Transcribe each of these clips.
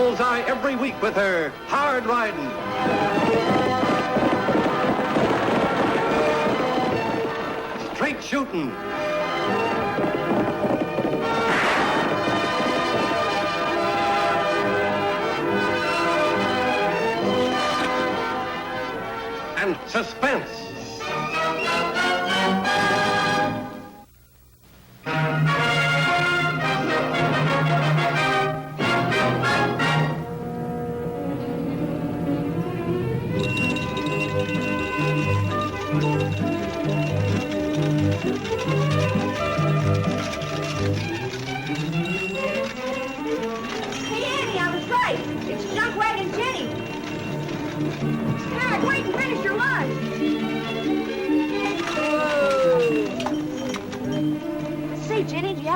bullseye every week with her hard riding. Straight shooting. And suspense.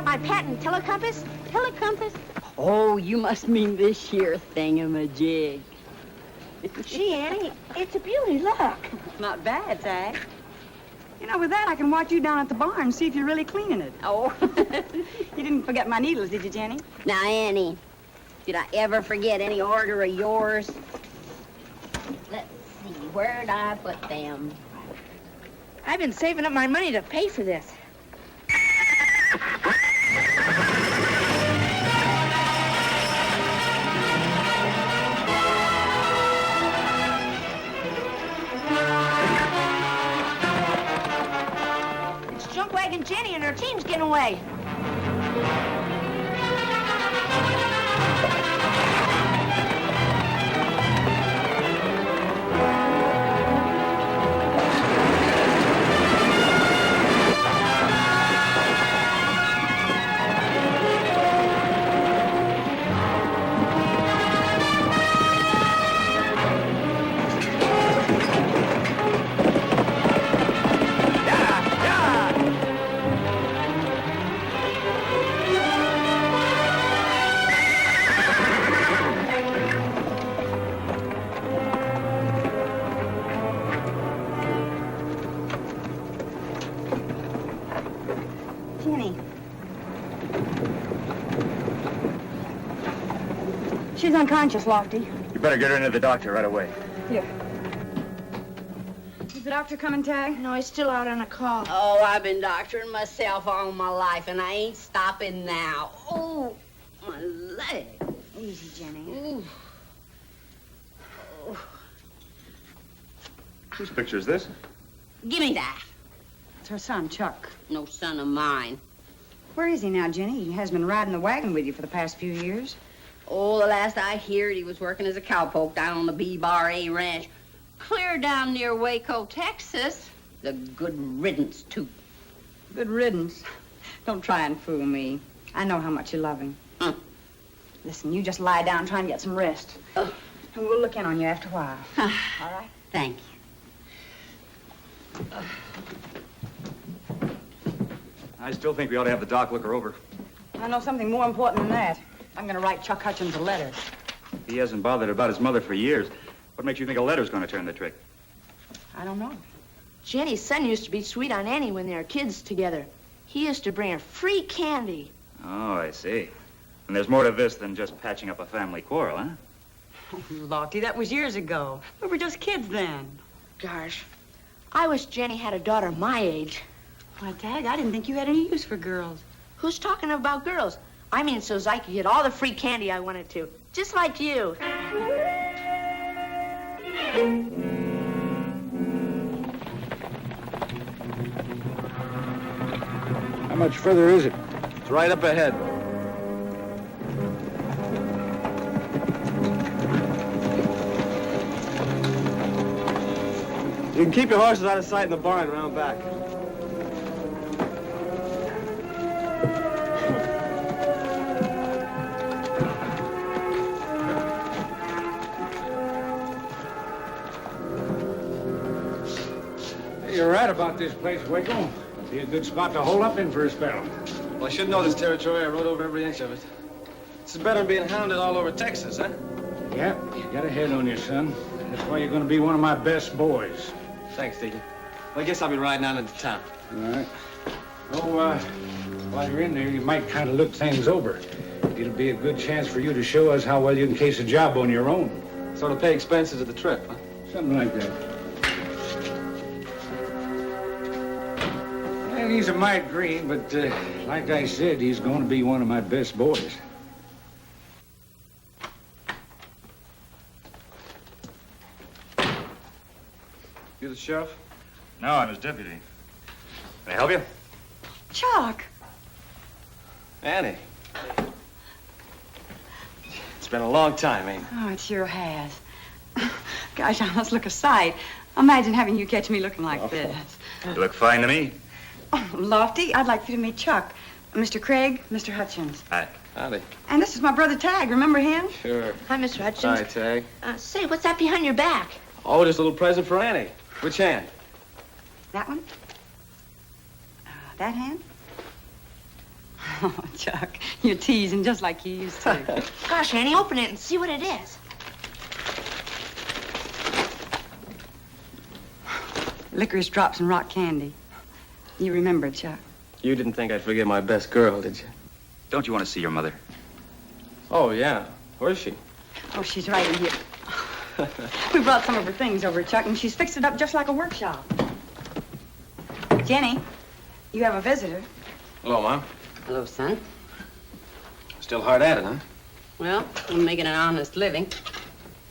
My patent telecompass? Telecompass? Oh, you must mean this here thingamajig. Gee, Annie, it's a beauty. Look. Not bad, Tagg. You know, with that, I can watch you down at the barn and see if you're really cleaning it. Oh. You didn't forget my needles, did you, Jenny? Now, Annie, did I ever forget any order of yours? Let's see, where'd I put them? I've been saving up my money to pay for this. It's Junk Wagon Jenny and her team's getting away. She's unconscious, Lofty. You better get her into the doctor right away. Here. Is the doctor coming, Tagg? No, he's still out on a call. Oh, I've been doctoring myself all my life, and I ain't stopping now. Oh, my leg. Easy, Jenny. Ooh. Oh. Whose picture is this? Give me that. It's her son, Chuck. No son of mine. Where is he now, Jenny? He has been riding the wagon with you for the past few years. Oh, the last I heard, he was working as a cowpoke down on the B-Bar A Ranch. Clear down near Waco, Texas. The good riddance, too. Good riddance. Don't try and fool me. I know how much you love him. Listen, you just lie down and try and get some rest. And we'll look in on you after a while. All right? Thank you. I still think we ought to have the doc look her over. I know something more important than that. I'm going to write Chuck Hutchins a letter. He hasn't bothered about his mother for years. What makes you think a letter's going to turn the trick? I don't know. Jenny's son used to be sweet on Annie when they were kids together. He used to bring her free candy. Oh, I see. And there's more to this than just patching up a family quarrel, huh? Oh, Lofty, that was years ago. We were just kids then. Gosh, I wish Jenny had a daughter my age. Why, Tagg, I didn't think you had any use for girls. Who's talking about girls? I mean, so I could get all the free candy I wanted to, just like you. How much further is it? It's right up ahead. You can keep your horses out of sight in the barn around back. You're right about this place, Waco. Be a good spot to hold up in for a spell. Well, I should know this territory. I rode over every inch of it. This is better than being hounded all over Texas, huh? Yeah, you got a head on you, son. That's why you're going to be one of my best boys. Thanks, Deacon. Well, I guess I'll be riding out into town. All right. Oh, While you're in there, you might kind of look things over. It'll be a good chance for you to show us how well you can case a job on your own. Sort of pay expenses of the trip, huh? Something like that. Well, he's a mite green, but like I said, he's going to be one of my best boys. You the sheriff? No, I'm his deputy. Can I help you? Chuck! Annie. It's been a long time, ain't it? Oh, it sure has. Gosh, I must look a sight. Imagine having you catch me looking like this. You look fine to me. Oh, Lofty, I'd like you to meet Chuck. Mr. Craig, Mr. Hutchins. Hi. Howdy. And this is my brother Tagg. Remember him? Sure. Hi, Mr. Hutchins. Hi, Tagg. Say, what's that behind your back? Oh, just a little present for Annie. Which hand? That one? That hand? Oh, Chuck, you're teasing just like you used to. Gosh, Annie, open it and see what it is. Licorice drops and rock candy. You remember, Chuck? You didn't think I'd forget my best girl, did you? Don't you want to see your mother? Oh, yeah. Where's she? Oh, she's right in here. We brought some of her things over, Chuck, and she's fixed it up just like a workshop. Jenny, you have a visitor. Hello, Mom. Hello, son. Still hard at it, huh? Well, I'm making an honest living.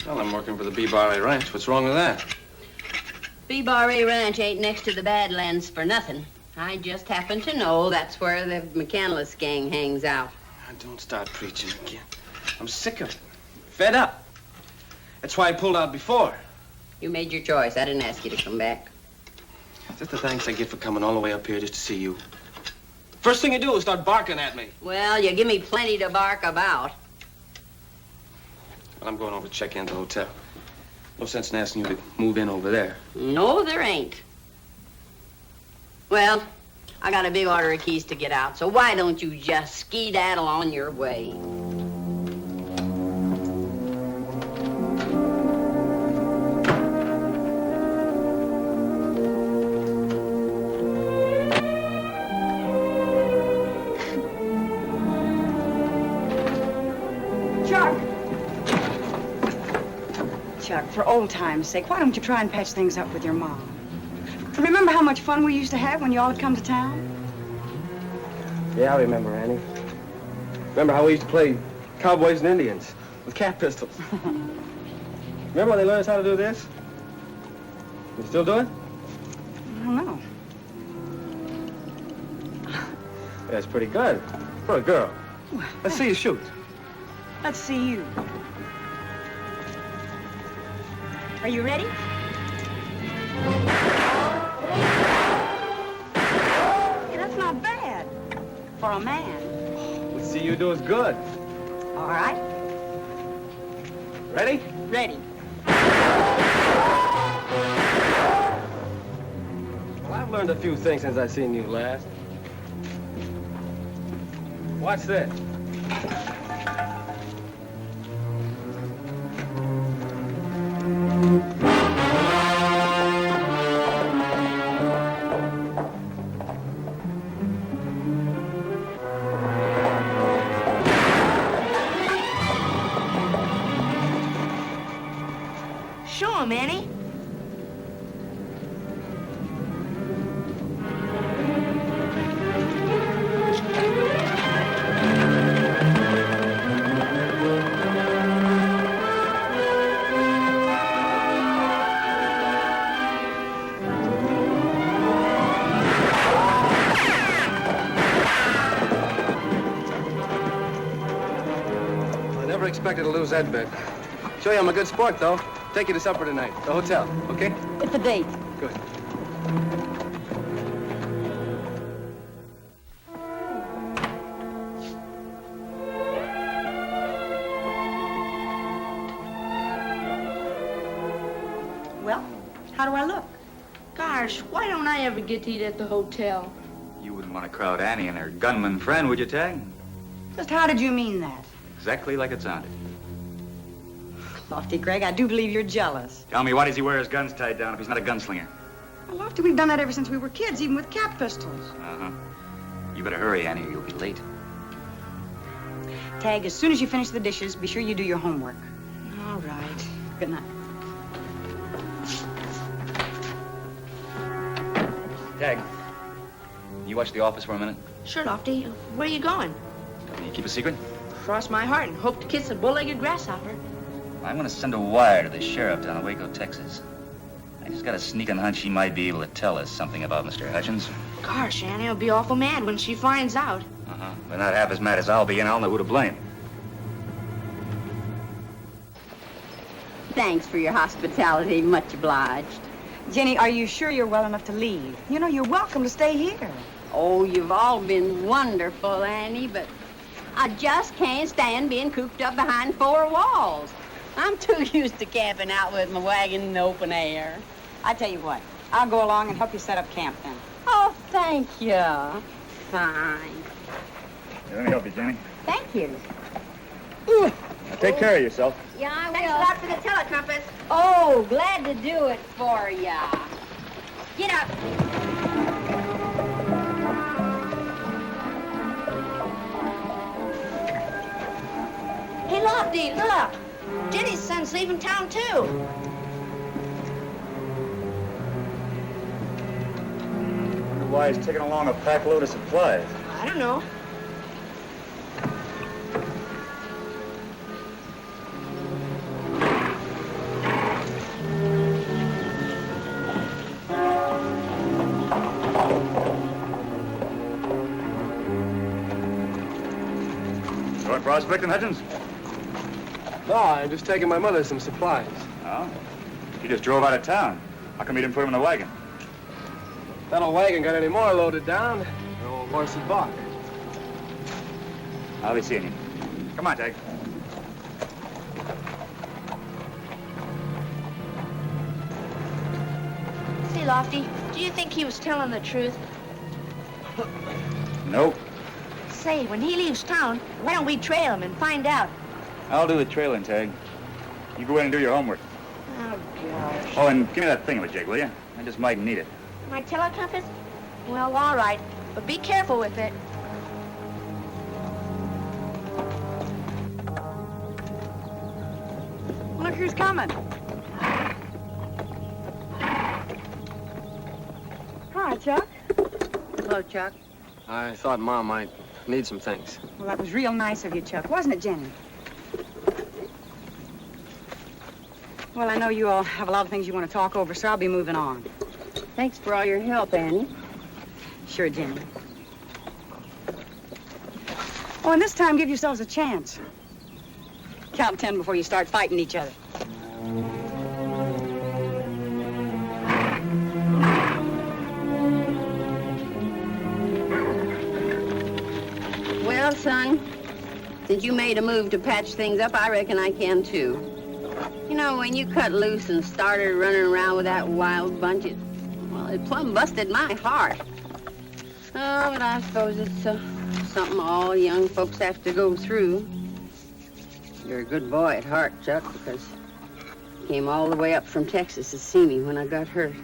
Well, I'm working for the B-Bar Ranch. What's wrong with that? B-Bar Ranch ain't next to the Badlands for nothing. I just happen to know that's where the McCandless gang hangs out. Don't start preaching again. I'm sick of it. Fed up. That's why I pulled out before. You made your choice. I didn't ask you to come back. Just the thanks I get for coming all the way up here just to see you. First thing you do is start barking at me. Well, you give me plenty to bark about. Well, I'm going over to check in the hotel. No sense in asking you to move in over there. No, there ain't. Well, I got a big order of keys to get out, so why don't you just skedaddle on your way? Chuck, for old time's sake, why don't you try and patch things up with your mom? Remember how much fun we used to have when you all had come to town? Yeah, I remember, Annie. Remember how we used to play cowboys and Indians with cat pistols. Remember when they learned us how to do this? You still do it? I don't know. That's pretty good for a girl. Let's see you shoot. Let's see you. Are you ready? Hey, that's not bad for a man. Let's see you do as good. All right. Ready? Ready. Well, I've learned a few things since I seen you last. Watch this. Show him, Annie. I never expected to lose that bet. Show you I'm a good sport, though. Take you to supper tonight, the hotel, okay? It's a date. Good. Well, how do I look? Gosh, why don't I ever get to eat at the hotel? You wouldn't want to crowd Annie and her gunman friend, would you, Tagg? Just how did you mean that? Exactly like it sounded. Lofty, Greg, I do believe you're jealous. Tell me, why does he wear his guns tied down if he's not a gunslinger? Well, Lofty, we've done that ever since we were kids, even with cap pistols. Uh-huh. You better hurry, Annie, or you'll be late. Tagg, as soon as you finish the dishes, be sure you do your homework. All right. Good night. Tagg, you watch the office for a minute? Sure, Lofty. Where are you going? Can you keep a secret? Cross my heart and hope to kiss a bull-legged grasshopper. I'm gonna send a wire to the sheriff down in Waco, Texas. I just got a sneaking hunch she might be able to tell us something about Mr. Hutchins. Gosh, Annie will be awful mad when she finds out. But not half as mad as I'll be, and I'll know who to blame. Thanks for your hospitality. Much obliged. Jenny, are you sure you're well enough to leave? You know, you're welcome to stay here. Oh, you've all been wonderful, Annie, but I just can't stand being cooped up behind four walls. I'm too used to camping out with my wagon in the open air. I tell you what, I'll go along and help you set up camp then. Oh, thank you. Fine. Let me help you, Jenny. Thank you. Now, take care of yourself. Yeah, I will. Thanks a lot for the telecompass. Oh, glad to do it for ya. Get up. Hey, Lofty, look. Jenny's son's leaving town, too. Why he's taking along a pack load of supplies? I don't know. Going prospecting, Hutchins? No, I'm just taking my mother some supplies. Oh? He just drove out of town. How come you didn't put him in the wagon? That old wagon got any more loaded down, the old horse is balked. I'll be seeing you. Come on, Tagg. Say, Lofty, do you think he was telling the truth? Nope. Say, when he leaves town, why don't we trail him and find out? I'll do the trailing, Tagg. You go in and do your homework. Oh, gosh. Oh, and give me that thingamajig, will you? I just might need it. My telecompass? Well, all right, but be careful with it. Look who's coming. Hi, Chuck. Hello, Chuck. I thought Mom might need some things. Well, that was real nice of you, Chuck, wasn't it, Jenny? Well, I know you all have a lot of things you want to talk over, so I'll be moving on. Thanks for all your help, Annie. Sure, Jenny. Oh, and this time, give yourselves a chance. Count 10 before you start fighting each other. Well, son, since you made a move to patch things up, I reckon I can, too. You know, when you cut loose and started running around with that wild bunch, it plumb busted my heart. Oh, but I suppose it's something all young folks have to go through. You're a good boy at heart, Chuck, because you came all the way up from Texas to see me when I got hurt.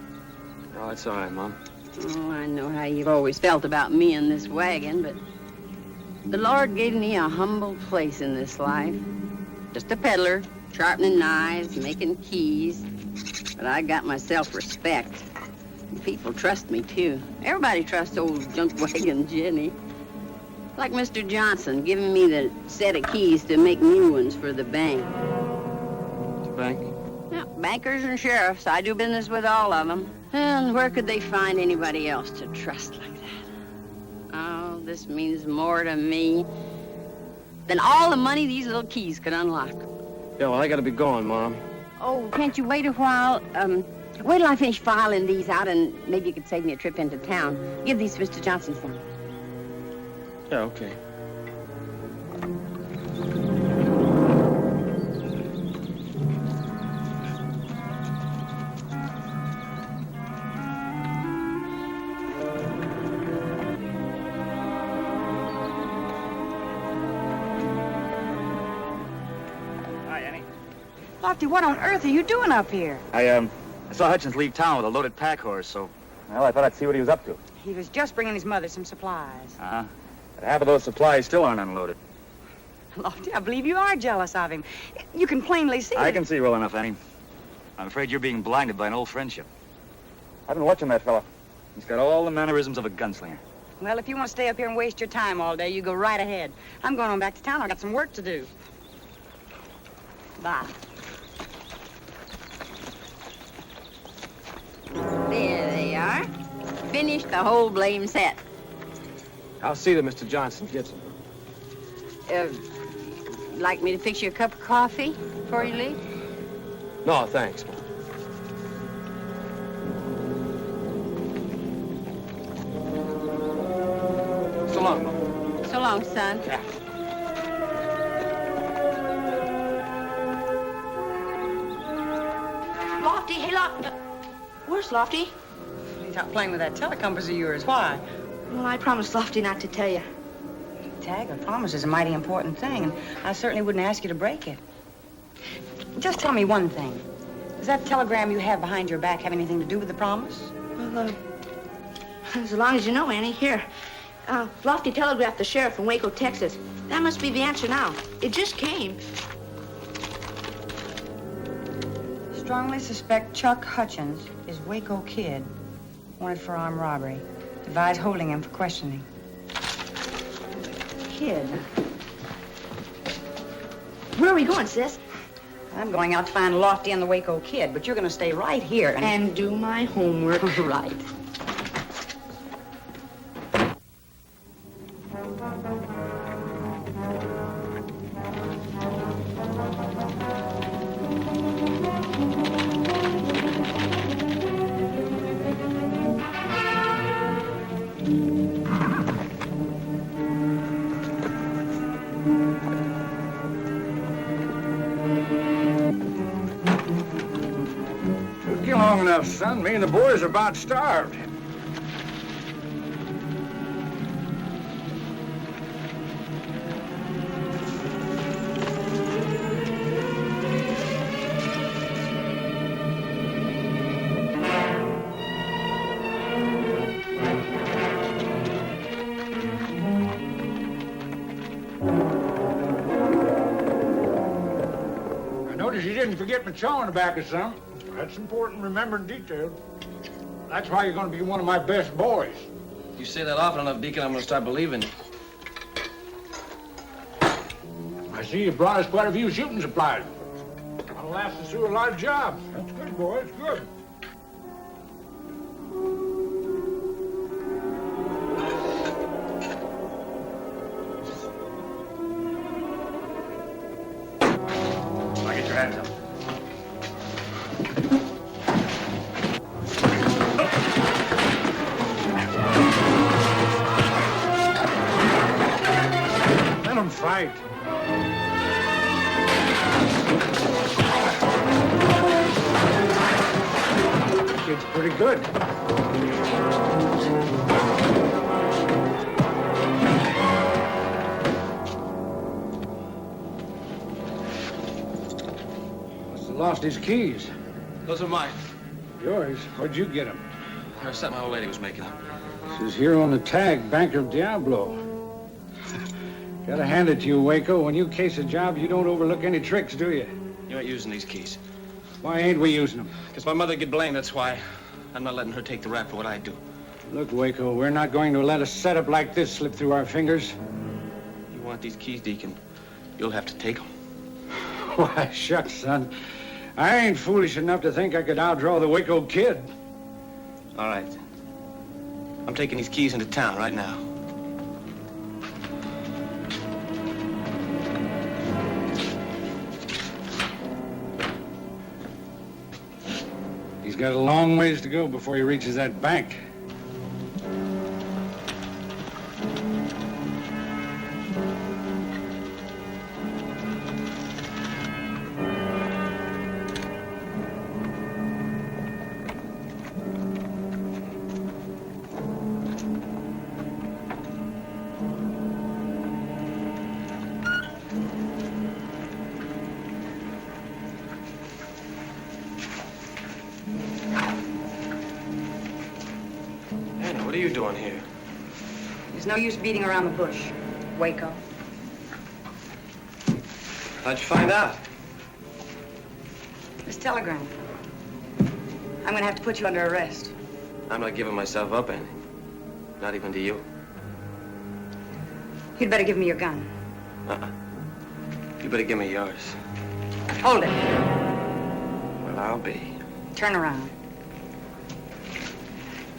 Oh, it's all right, Mom. Oh, I know how you've always felt about me in this wagon, but the Lord gave me a humble place in this life. Just a peddler, sharpening knives, making keys. But I got my self-respect. And people trust me, too. Everybody trusts old junk wagon Jenny. Like Mr. Johnson giving me the set of keys to make new ones for the bank. The bank? Yeah, bankers and sheriffs. I do business with all of them. And where could they find anybody else to trust like that? Oh, this means more to me than all the money these little keys could unlock. Yeah, well, I gotta be going, Mom. Oh, can't you wait a while? Wait till I finish filing these out, and maybe you could save me a trip into town. Give these to Mr. Johnson for me. Yeah, okay. Hi, Annie. Lofty, what on earth are you doing up here? I saw Hutchins leave town with a loaded pack horse, so, well, I thought I'd see what he was up to. He was just bringing his mother some supplies. Uh-huh. But half of those supplies still aren't unloaded. Lofty, I believe you are jealous of him. You can plainly see I it. can see well enough, Annie. I'm afraid you're being blinded by an old friendship. I've been watching that fella. He's got all the mannerisms of a gunslinger. Well, if you want to stay up here and waste your time all day, you go right ahead. I'm going on back to town. I've got some work to do. Bye. There they are. Finished the whole blame set. I'll see that Mr. Johnson gets them. Like me to fix you a cup of coffee before you leave? No, thanks. So long, Mom. So long, son. Yeah. Lofty, hey, Lofty. Where's Lofty? He's out playing with that telecompass of yours. Why? Well, I promised Lofty not to tell you. Tagg, a promise is a mighty important thing, and I certainly wouldn't ask you to break it. Just tell me one thing. Does that telegram you have behind your back have anything to do with the promise? Well, as long as you know, Annie, here. Lofty telegraphed the sheriff in Waco, Texas. That must be the answer now. It just came. Strongly suspect Chuck Hutchins is Waco Kid, wanted for armed robbery. Advise holding him for questioning. Kid. Where are we going, sis? I'm going out to find Lofty and the Waco Kid, but you're going to stay right here And do my homework. Right. Took you long enough, son. Me and the boys are about starved. I noticed you didn't forget my chawing tobacco, son. That's important, remembering details. That's why you're going to be one of my best boys. You say that often enough, Deacon, I'm going to start believing it. I see you brought us quite a few shooting supplies. That'll last us through a lot of jobs. That's good, boys, good. Now get your hands up. Let them fight. Kid's pretty good. Must have lost his keys. Those are mine. Yours? Where'd you get them? There's something my old lady was making. This is here on the tag, Bank of Diablo. Gotta hand it to you, Waco. When you case a job, you don't overlook any tricks, do you? You ain't using these keys. Why ain't we using them? Because my mother get blamed, that's why. I'm not letting her take the rap for what I do. Look, Waco, we're not going to let a setup like this slip through our fingers. You want these keys, Deacon, you'll have to take them. Why, shucks, son. I ain't foolish enough to think I could outdraw the Waco Kid. All right. I'm taking these keys into town right now. He's got a long ways to go before he reaches that bank. What are you doing here? There's no use beating around the bush, Waco. How'd you find out? This telegram. I'm gonna have to put you under arrest. I'm not giving myself up, Annie. Not even to you. You'd better give me your gun. Uh-uh. You better give me yours. Hold it. Well, I'll be. Turn around.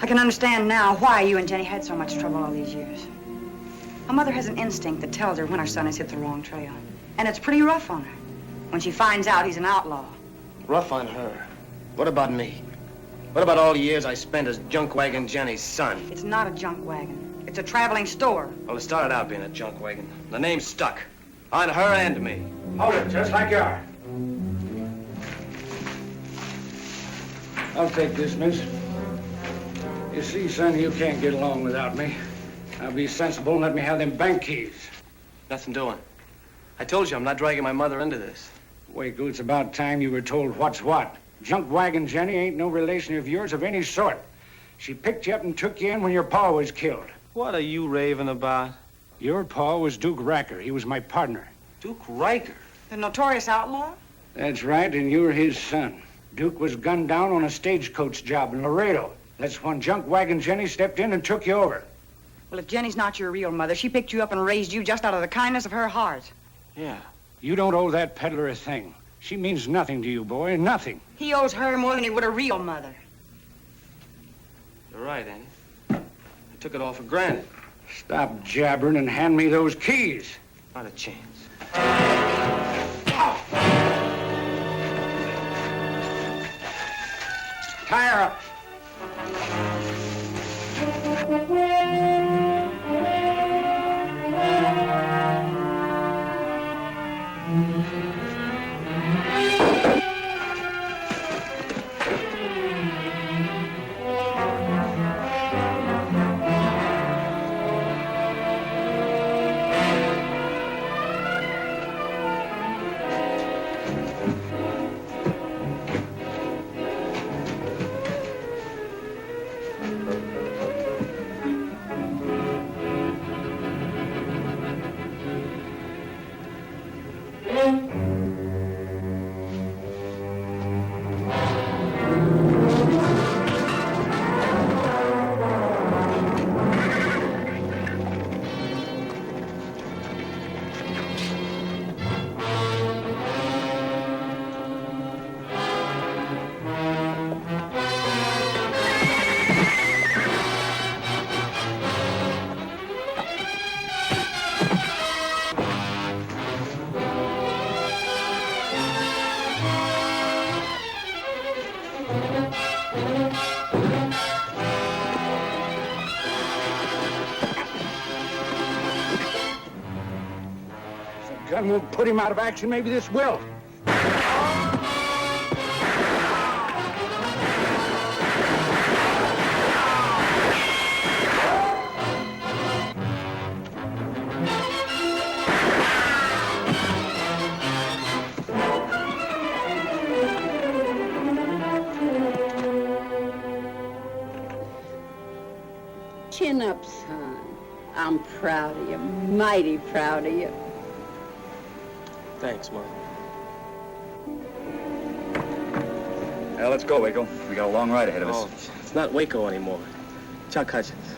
I can understand now why you and Jenny had so much trouble all these years. A mother has an instinct that tells her when her son has hit the wrong trail. And it's pretty rough on her when she finds out he's an outlaw. Rough on her. What about me? What about all the years I spent as junk wagon Jenny's son? It's not a junk wagon. It's a traveling store. Well, it started out being a junk wagon. The name stuck. On her and me. Hold it, just like you are. I'll take this, miss. You see, son, you can't get along without me. Now be sensible and let me have them bank keys. Nothing doing. I told you I'm not dragging my mother into this. Waco, it's about time you were told what's what. Junk wagon Jenny ain't no relation of yours of any sort. She picked you up and took you in when your pa was killed. What are you raving about? Your pa was Duke Racker. He was my partner. Duke Riker? The notorious outlaw? That's right, and you were his son. Duke was gunned down on a stagecoach job in Laredo. That's when junk wagon Jenny stepped in and took you over. Well, if Jenny's not your real mother, she picked you up and raised you just out of the kindness of her heart. Yeah. You don't owe that peddler a thing. She means nothing to you, boy, nothing. He owes her more than he would a real mother. You're right, Annie. I took it all for granted. Stop jabbering and hand me those keys. Not a chance. Tie her up. Gun won't put him out of action. Maybe this will. Chin up, son. I'm proud of you, mighty proud of you. Thanks, Mom. Well, let's go, Waco. We got a long ride ahead of us. Oh, it's not Waco anymore. Chuck Hutchins.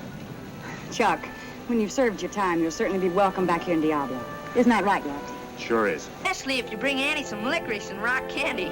Chuck, when you've served your time, you'll certainly be welcome back here in Diablo. Isn't that right, Lofty? Sure is. Especially if you bring Annie some licorice and rock candy.